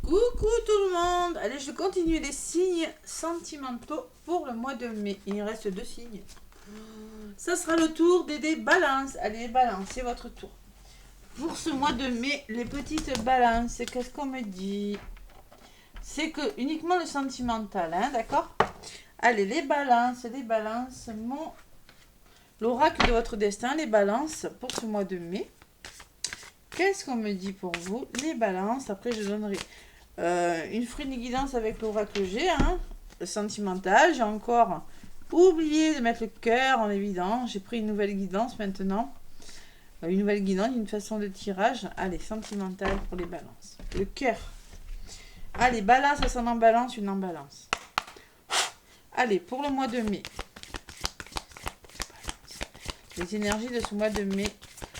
Coucou tout le monde. Allez, je continue les signes sentimentaux pour le mois de mai. Il reste 2 signes. Ça sera le tour des balances. Allez, balance, c'est votre tour. Pour ce mois de mai, les petites balances, qu'est-ce qu'on me dit? C'est que uniquement le sentimental, hein, d'accord? Allez, les balances, l'oracle de votre destin, les balances pour ce mois de mai. Qu'est-ce qu'on me dit pour vous, les balances? Après, je donnerai une fruit guidance avec l'oracle G, hein, le sentimental. J'ai encore oublié de mettre le cœur en évidence. J'ai pris une nouvelle guidance maintenant. Une nouvelle guidance, une façon de tirage. Allez, sentimental pour les balances. Le cœur. Allez, balance, ascendant balance, une en balance. Allez, pour le mois de mai. Les énergies de ce mois de mai.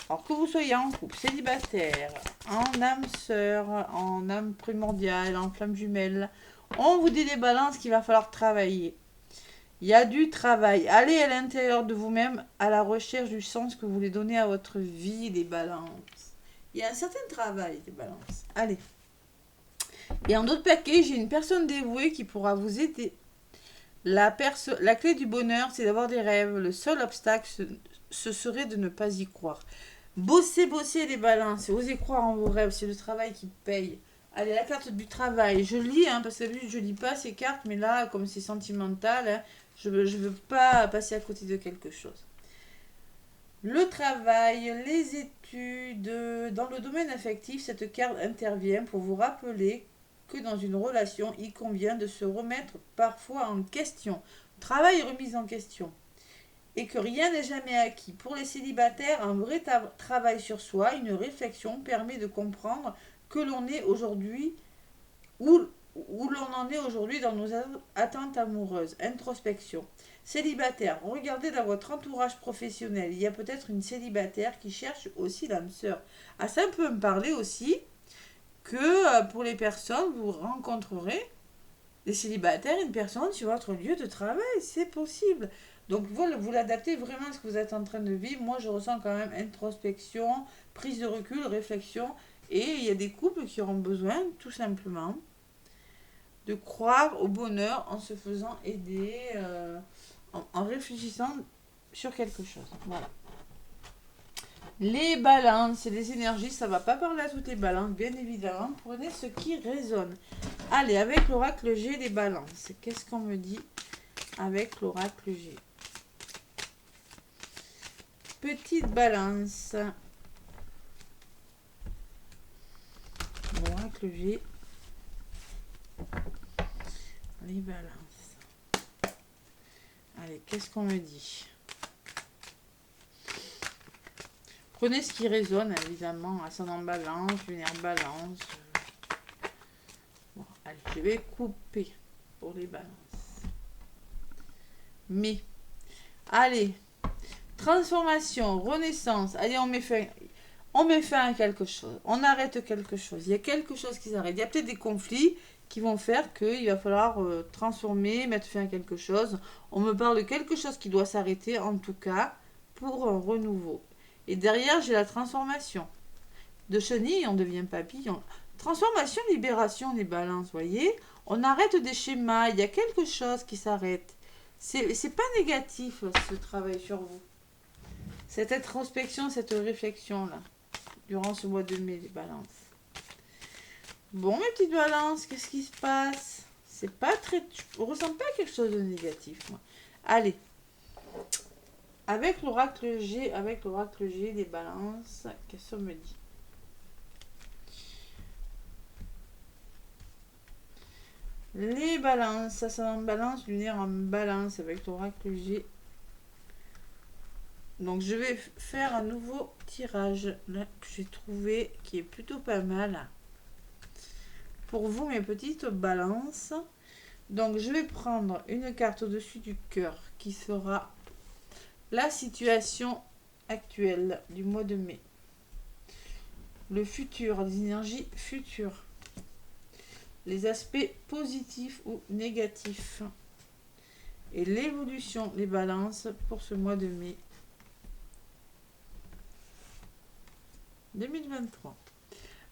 Alors que vous soyez en couple, célibataire, en âme sœur, en âme primordiale, en flamme jumelle, on vous dit les balances qu'il va falloir travailler. Il y a du travail. Allez à l'intérieur de vous-même à la recherche du sens que vous voulez donner à votre vie, les balances. Il y a un certain travail, les balances. Allez. Et en d'autres paquets, j'ai une personne dévouée qui pourra vous aider. La clé du bonheur, c'est d'avoir des rêves. Le seul obstacle, ce serait de ne pas y croire. Bossez les balances. Osez croire en vos rêves. C'est le travail qui paye. Allez, la carte du travail. Je lis, hein, parce que je lis pas ces cartes, mais là, comme c'est sentimental, hein, je veux pas passer à côté de quelque chose. Le travail, les études. Dans le domaine affectif, cette carte intervient pour vous rappeler que dans une relation, il convient de se remettre parfois en question. Travail et remise en question. Et que rien n'est jamais acquis. Pour les célibataires, un vrai travail sur soi, une réflexion permet de comprendre que l'on est aujourd'hui, où l'on en est aujourd'hui dans nos attentes amoureuses. Introspection. Célibataire, regardez dans votre entourage professionnel. Il y a peut-être une célibataire qui cherche aussi l'âme sœur. Ah, ça peut me parler aussi que pour les personnes, vous rencontrerez des célibataires, une personne sur votre lieu de travail. C'est possible. Donc vous l'adaptez vraiment à ce que vous êtes en train de vivre. Moi, je ressens quand même introspection, prise de recul, réflexion. Et il y a des couples qui auront besoin, tout simplement, de croire au bonheur en se faisant aider, en réfléchissant sur quelque chose. Voilà. Les balances et les énergies, ça va pas parler à toutes les balances, bien évidemment. Prenez ce qui résonne. Allez, avec l'oracle G, les balances. Qu'est-ce qu'on me dit avec l'oracle G? Petite balance. L'oracle G. Les balances. Allez, qu'est-ce qu'on me dit? Prenez ce qui résonne, évidemment. Ascendant balance, lunaire balance. Bon, allez, je vais couper pour les balances. Mais, allez, transformation, renaissance. Allez, on met fin à quelque chose. On arrête quelque chose. Il y a quelque chose qui s'arrête. Il y a peut-être des conflits qui vont faire qu'il va falloir transformer, mettre fin à quelque chose. On me parle de quelque chose qui doit s'arrêter, en tout cas, pour un renouveau. Et derrière, j'ai la transformation. De chenille, on devient papillon. Transformation, libération, les balances, voyez. On arrête des schémas. Il y a quelque chose qui s'arrête. C'est pas négatif, ce travail sur vous. Cette introspection, cette réflexion-là, durant ce mois de mai, les balances. Bon, mes petites balances, qu'est-ce qui se passe? C'est pas très... Je ressens pas quelque chose de négatif, moi. Allez. Avec l'oracle G, les balances, qu'est-ce qu'on me dit? Les balances, ça en balance, lunaire en balance avec l'oracle G. Donc je vais faire un nouveau tirage là que j'ai trouvé qui est plutôt pas mal. Pour vous mes petites balances. Donc je vais prendre une carte au-dessus du cœur qui sera la situation actuelle du mois de mai. Le futur, les énergies futures. Les aspects positifs ou négatifs. Et l'évolution, les balances pour ce mois de mai 2023.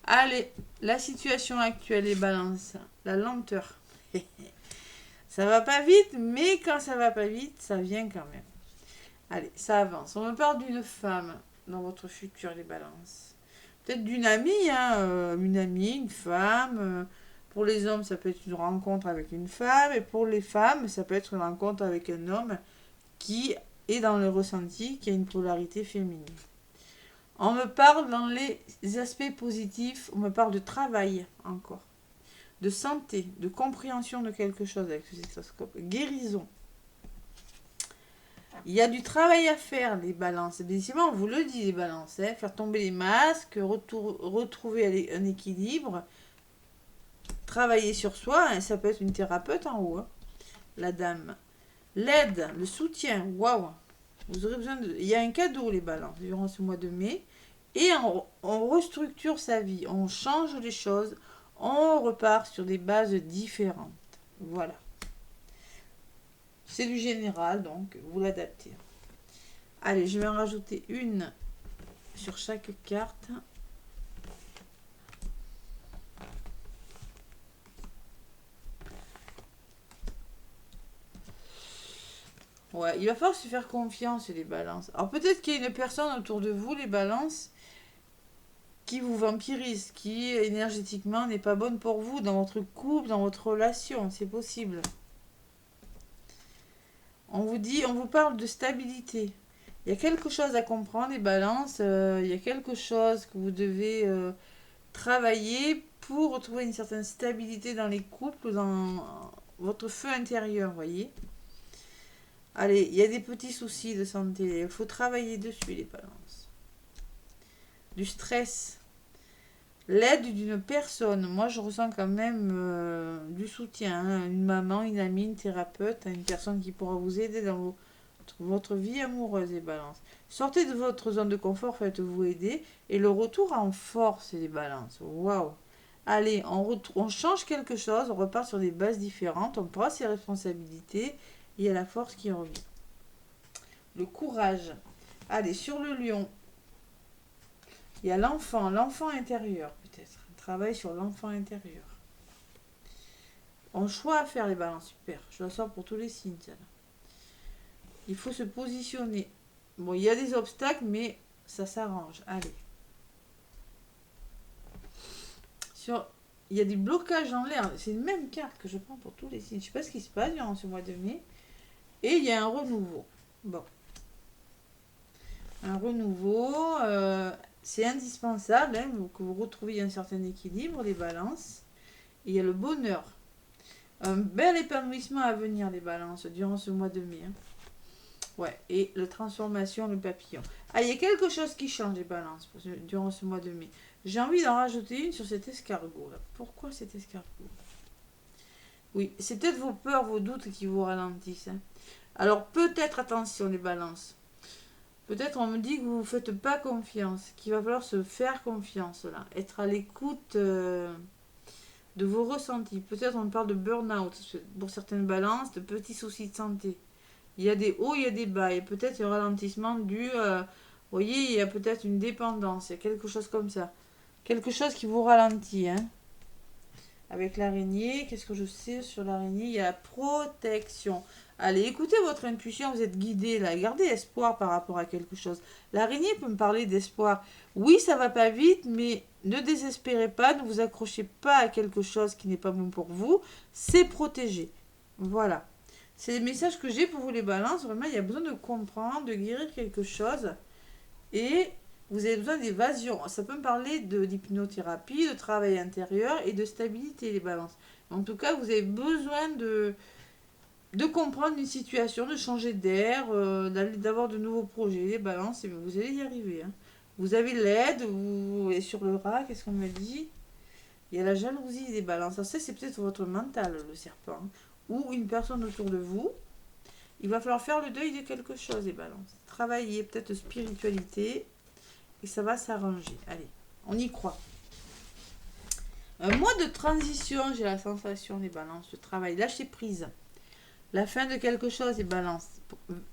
Allez, la situation actuelle, les balances. La lenteur. Ça va pas vite, mais quand ça va pas vite, ça vient quand même. Allez, ça avance. On me parle d'une femme dans votre futur, les balances. Peut-être d'une amie, hein, une amie, une femme. Pour les hommes, ça peut être une rencontre avec une femme. Et pour les femmes, ça peut être une rencontre avec un homme qui est dans le ressenti, qui a une polarité féminine. On me parle dans les aspects positifs, on me parle de travail encore, de santé, de compréhension de quelque chose avec ce stéthoscope, guérison. Il y a du travail à faire, les balances. Décidément, on vous le dit, les balances. Hein. Faire tomber les masques, retrouver un équilibre, travailler sur soi. Hein. Ça peut être une thérapeute en haut, hein. La dame. L'aide, le soutien. Waouh. Vous aurez besoin de... Il y a un cadeau, les balances, durant ce mois de mai. Et on restructure sa vie. On change les choses. On repart sur des bases différentes. Voilà. C'est du général, donc vous l'adaptez. Allez, je vais en rajouter une sur chaque carte. Ouais, il va falloir se faire confiance, les balances. Alors peut-être qu'il y a une personne autour de vous, les balances, qui vous vampirise, qui énergétiquement n'est pas bonne pour vous, dans votre couple, dans votre relation. C'est possible. On vous parle de stabilité. Il y a quelque chose à comprendre, les balances. Il y a quelque chose que vous devez travailler pour retrouver une certaine stabilité dans les couples, dans votre feu intérieur, voyez. Allez, il y a des petits soucis de santé. Il faut travailler dessus, les balances. Du stress. L'aide d'une personne. Moi, je ressens quand même du soutien. Hein. Une maman, une amie, une thérapeute, une personne qui pourra vous aider dans votre vie amoureuse, les balances. Sortez de votre zone de confort, faites-vous aider. Et le retour en force, les balances. Waouh! Allez, on change quelque chose, on repart sur des bases différentes, on prend ses responsabilités et il y a la force qui revient. Le courage. Allez, sur le lion. Il y a l'enfant intérieur peut-être. Un travail sur l'enfant intérieur. On choix à faire, les balances, super. Je la sors pour tous les signes, celle-là. Il faut se positionner. Bon, il y a des obstacles, mais ça s'arrange. Allez. Il y a des blocages en l'air. C'est une même carte que je prends pour tous les signes. Je ne sais pas ce qui se passe durant ce mois de mai. Et il y a un renouveau. Bon. Un renouveau. C'est indispensable hein, que vous retrouviez un certain équilibre, les balances. Et il y a le bonheur. Un bel épanouissement à venir, les balances, durant ce mois de mai. Hein. Ouais, et la transformation, le papillon. Ah, il y a quelque chose qui change, les balances, durant ce mois de mai. J'ai envie d'en rajouter une sur cet escargot, là. Pourquoi cet escargot? Oui, c'est peut-être vos peurs, vos doutes qui vous ralentissent. Hein. Alors, peut-être, attention, les balances. Peut-être on me dit que vous ne faites pas confiance, qu'il va falloir se faire confiance, là. Être à l'écoute de vos ressentis. Peut-être on parle de burn-out pour certaines balances, de petits soucis de santé. Il y a des hauts, il y a des bas. Et peut-être un ralentissement dû... vous voyez, il y a peut-être une dépendance. Il y a quelque chose comme ça. Quelque chose qui vous ralentit. Hein. Avec l'araignée, qu'est-ce que je sais sur l'araignée? Il y a la protection. Allez, écoutez votre intuition, vous êtes guidé là. Gardez espoir par rapport à quelque chose. L'araignée peut me parler d'espoir. Oui, ça va pas vite, mais ne désespérez pas, ne vous accrochez pas à quelque chose qui n'est pas bon pour vous. C'est protégé. Voilà. C'est les messages que j'ai pour vous, les balances. Vraiment, il y a besoin de comprendre, de guérir quelque chose. Et vous avez besoin d'évasion. Ça peut me parler d'hypnothérapie, de travail intérieur et de stabilité, les balances. En tout cas, vous avez besoin de comprendre une situation, de changer d'air, d'avoir de nouveaux projets, les balances. Et vous allez y arriver. Hein. Vous avez l'aide, vous êtes sur le rat, qu'est-ce qu'on me dit? Il y a la jalousie des balances. Ça, c'est peut-être votre mental, le serpent. Hein. Ou une personne autour de vous, il va falloir faire le deuil de quelque chose, les balances. Travailler, peut-être spiritualité, et ça va s'arranger. Allez, on y croit. Un mois de transition, j'ai la sensation, les balances, de travail, lâcher prise. La fin de quelque chose, les balances.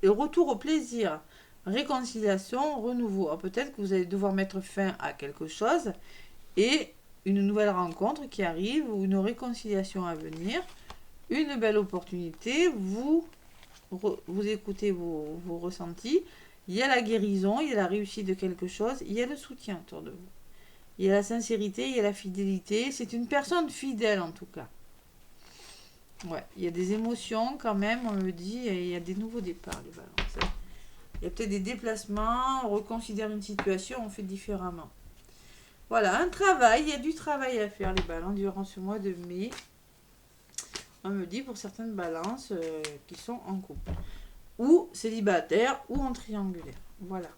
Le retour au plaisir, réconciliation, renouveau. Alors peut-être que vous allez devoir mettre fin à quelque chose, et une nouvelle rencontre qui arrive ou une réconciliation à venir, une belle opportunité, vous écoutez vos ressentis, il y a la guérison, il y a la réussite de quelque chose, il y a le soutien autour de vous. Il y a la sincérité, il y a la fidélité. C'est une personne fidèle en tout cas. Ouais, il y a des émotions quand même, on me dit, et il y a des nouveaux départs, les balances. Il y a peut-être des déplacements, on reconsidère une situation, on fait différemment. Voilà, un travail, il y a du travail à faire, les balances, durant ce mois de mai. On me dit pour certaines balances qui sont en couple. Ou célibataires, ou en triangulaire. Voilà.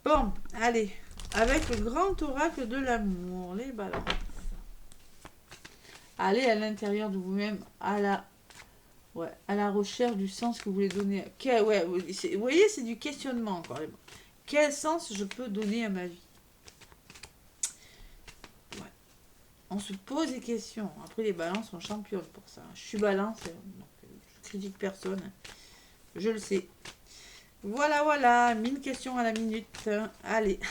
Bon, allez, avec le grand oracle de l'amour, les balances. Allez à l'intérieur de vous-même, à la recherche du sens que vous voulez donner. Vous voyez, c'est du questionnement encore. Quel sens je peux donner à ma vie? Ouais. On se pose des questions. Après, les balances sont championnes pour ça. Je suis balance, donc je critique personne. Je le sais. Voilà, 1000 questions à la minute. Allez.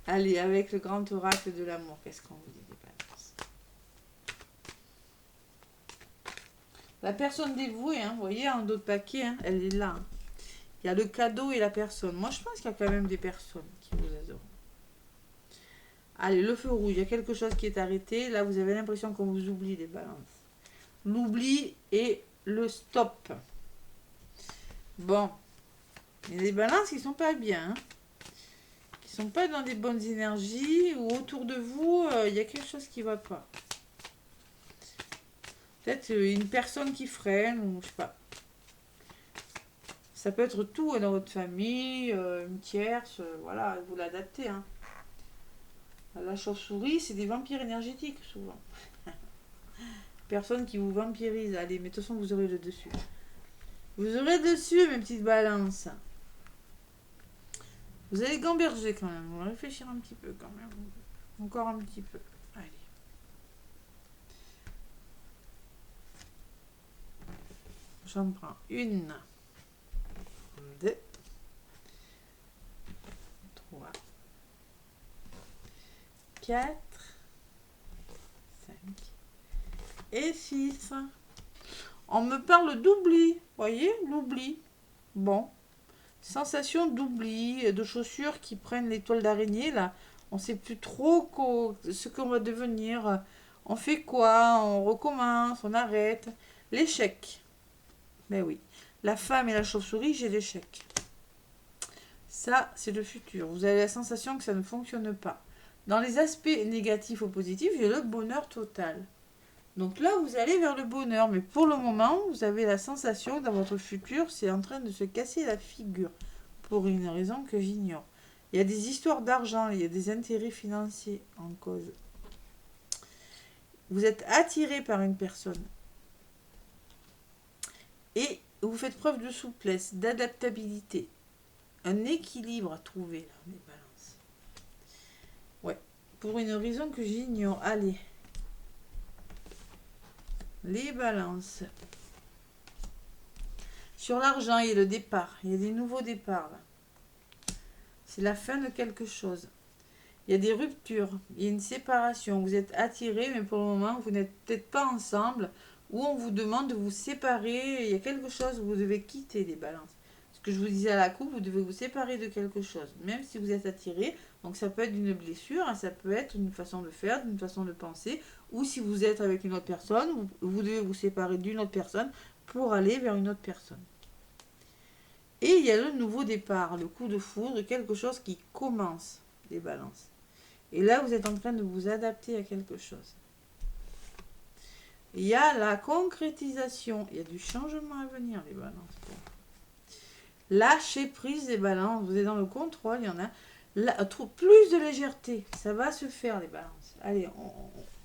Allez, avec le grand oracle de l'amour, qu'est-ce qu'on vous dit des balances? La personne dévouée, hein, vous voyez, en dos de paquet, hein, elle est là. Hein. Il y a le cadeau et la personne. Moi, je pense qu'il y a quand même des personnes qui vous adorent. Allez, le feu rouge, il y a quelque chose qui est arrêté. Là, vous avez l'impression qu'on vous oublie, les balances. L'oubli et le stop. Bon. Il y a des balances qui sont pas bien. Hein. Qui sont pas dans des bonnes énergies. Ou autour de vous, il y a quelque chose qui va pas. Peut-être une personne qui freine, ou je sais pas. Ça peut être tout dans votre famille, une tierce, voilà, vous l'adaptez. Hein. La chauve-souris, c'est des vampires énergétiques, souvent. Personne qui vous vampirise. Allez, mais de toute façon, vous aurez le dessus. Vous aurez le dessus, mes petites balances. Vous allez gamberger quand même. Vous allez réfléchir un petit peu quand même. Encore un petit peu. Allez. J'en prends une. 2. 3. 4. 5. Et 6. On me parle d'oubli. Voyez, l'oubli. Bon. Sensation d'oubli, de chaussures qui prennent l'étoile d'araignée, là. On ne sait plus trop ce qu'on va devenir. On fait quoi? On recommence, on arrête. L'échec. Ben oui. La femme et la chauve-souris, j'ai l'échec. Ça, c'est le futur. Vous avez la sensation que ça ne fonctionne pas. Dans les aspects négatifs ou positifs, j'ai le bonheur total. Donc là, vous allez vers le bonheur. Mais pour le moment, vous avez la sensation que dans votre futur, c'est en train de se casser la figure. Pour une raison que j'ignore. Il y a des histoires d'argent, il y a des intérêts financiers en cause. Vous êtes attiré par une personne. Et vous faites preuve de souplesse, d'adaptabilité. Un équilibre à trouver, là, les balances. Ouais. Pour une raison que j'ignore. Allez. Les balances. Sur l'argent, il y a le départ. Il y a des nouveaux départs, là. C'est la fin de quelque chose. Il y a des ruptures, il y a une séparation. Vous êtes attirés, mais pour le moment, vous n'êtes peut-être pas ensemble. Ou on vous demande de vous séparer. Il y a quelque chose où vous devez quitter les balances. Ce que je vous disais à la coupe, vous devez vous séparer de quelque chose. Même si vous êtes attirés. Donc ça peut être une blessure, ça peut être une façon de faire, une façon de penser. Ou si vous êtes avec une autre personne, vous devez vous séparer d'une autre personne pour aller vers une autre personne. Et il y a le nouveau départ, le coup de foudre, quelque chose qui commence, les balances. Et là, vous êtes en train de vous adapter à quelque chose. Il y a la concrétisation, il y a du changement à venir, les balances. Lâcher prise des balances, vous êtes dans le contrôle, il y en a. Plus de légèreté, ça va se faire, les balances. Allez,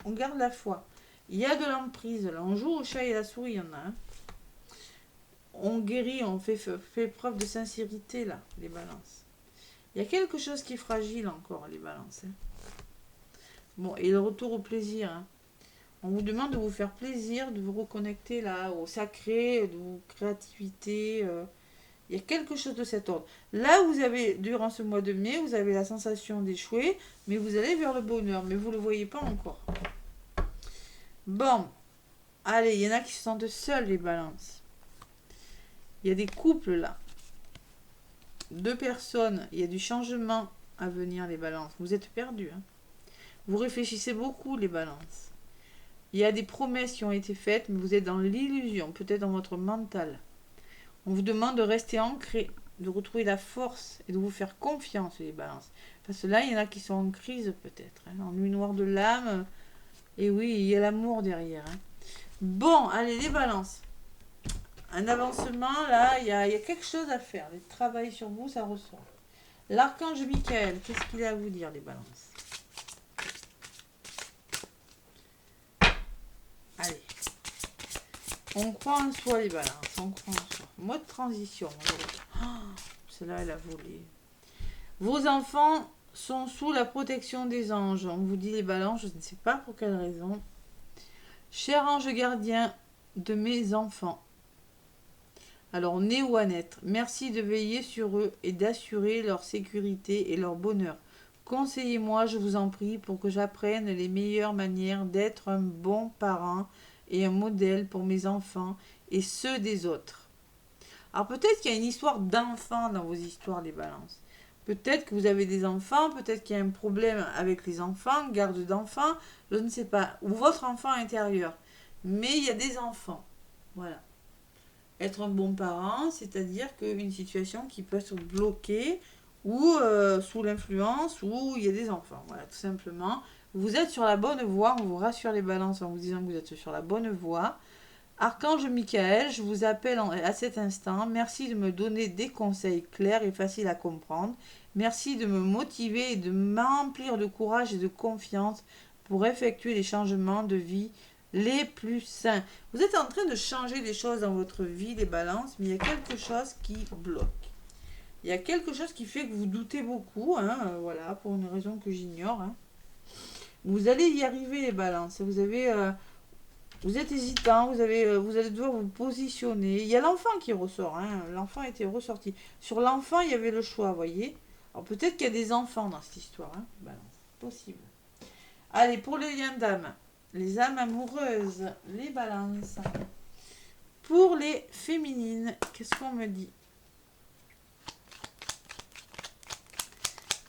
on garde la foi. Il y a de l'emprise, là. On joue au chat et la souris, il y en a. Hein. On guérit, on fait preuve de sincérité, là, les balances. Il y a quelque chose qui est fragile encore, les balances. Hein. Bon, et le retour au plaisir. Hein. On vous demande de vous faire plaisir, de vous reconnecter là au sacré, de vos créativité. Il y a quelque chose de cet ordre. Là, vous avez, durant ce mois de mai, vous avez la sensation d'échouer, mais vous allez vers le bonheur, mais vous ne le voyez pas encore. Bon, allez, il y en a qui se sentent seuls, les balances. Il y a des couples là. 2 personnes, il y a du changement à venir, les balances. Vous êtes perdus. Hein. Vous réfléchissez beaucoup, les balances. Il y a des promesses qui ont été faites, mais vous êtes dans l'illusion, peut-être dans votre mental. On vous demande de rester ancré, de retrouver la force et de vous faire confiance, les balances. Parce que là, il y en a qui sont en crise, peut-être. Hein, en nuit noire de l'âme. Et oui, il y a l'amour derrière. Hein. Bon, allez, les balances. Un avancement, là, il y a quelque chose à faire. Le travail sur vous, ça ressort. L'archange Michael, qu'est-ce qu'il a à vous dire, les balances? Allez. On croit en soi, les balances. On croit en soi. Mode transition. Oh, celle-là, elle a volé. Vos enfants sont sous la protection des anges. On vous dit, les balances, je ne sais pas pour quelle raison. Cher ange gardien de mes enfants. Alors, né ou à naître, merci de veiller sur eux et d'assurer leur sécurité et leur bonheur. Conseillez-moi, je vous en prie, pour que j'apprenne les meilleures manières d'être un bon parent et un modèle pour mes enfants et ceux des autres. Alors peut-être qu'il y a une histoire d'enfants dans vos histoires, les balances. Peut-être que vous avez des enfants, peut-être qu'il y a un problème avec les enfants, garde d'enfants, je ne sais pas, ou votre enfant intérieur. Mais il y a des enfants. Voilà. Être un bon parent, c'est-à-dire qu'une situation qui peut se bloquer ou sous l'influence où il y a des enfants. Voilà, tout simplement. Vous êtes sur la bonne voie, on vous rassure les balances en vous disant que vous êtes sur la bonne voie. Archange Michael, je vous appelle à cet instant. Merci de me donner des conseils clairs et faciles à comprendre. Merci de me motiver et de m'emplir de courage et de confiance pour effectuer les changements de vie les plus sains. Vous êtes en train de changer des choses dans votre vie, les balances, mais il y a quelque chose qui bloque. Il y a quelque chose qui fait que vous doutez beaucoup, hein, voilà, pour une raison que j'ignore. Hein. Vous allez y arriver, les balances. Vous êtes hésitant, vous allez devoir vous positionner. Il y a l'enfant qui ressort, hein. L'enfant était ressorti. Sur l'enfant, il y avait le choix, vous voyez. Alors peut-être qu'il y a des enfants dans cette histoire, hein. Balance, possible. Allez, pour les liens d'âme, les âmes amoureuses, les balances. Pour les féminines, qu'est-ce qu'on me dit?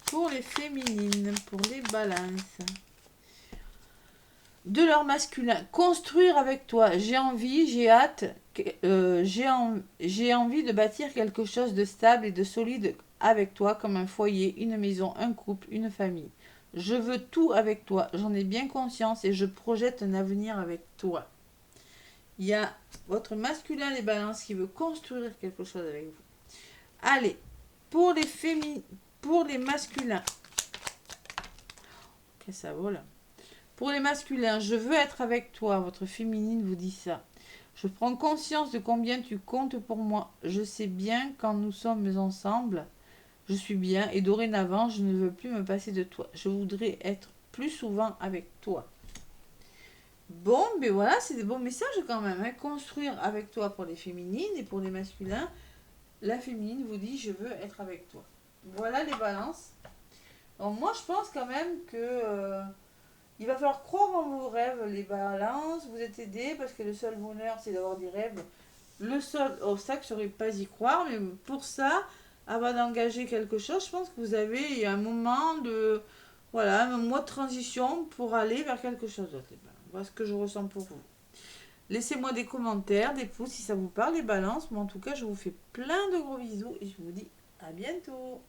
Pour les féminines, pour les balances. De leur masculin. Construire avec toi. J'ai envie, j'ai hâte, j'ai envie de bâtir quelque chose de stable et de solide avec toi, comme un foyer, une maison, un couple, une famille. Je veux tout avec toi. J'en ai bien conscience et je projette un avenir avec toi. Il y a votre masculin, les balances, qui veut construire quelque chose avec vous. Allez, pour les masculins. Qu'est-ce que ça vaut là? Pour les masculins, je veux être avec toi. Votre féminine vous dit ça. Je prends conscience de combien tu comptes pour moi. Je sais bien quand nous sommes ensemble, je suis bien et dorénavant, je ne veux plus me passer de toi. Je voudrais être plus souvent avec toi. Bon, mais voilà, c'est des bons messages quand même. Hein. Construire avec toi pour les féminines et pour les masculins. La féminine vous dit, je veux être avec toi. Voilà les balances. Donc moi, je pense quand même que... il va falloir croire en vos rêves, les balances. Vous êtes aidés parce que le seul bonheur, c'est d'avoir des rêves. Le seul obstacle serait pas y croire. Mais pour ça, avant d'engager quelque chose, je pense que vous avez un moment de... Voilà, un mois de transition pour aller vers quelque chose d'autre. Voilà ce que je ressens pour vous. Laissez-moi des commentaires, des pouces si ça vous parle, les balances. Mais en tout cas, je vous fais plein de gros bisous et je vous dis à bientôt.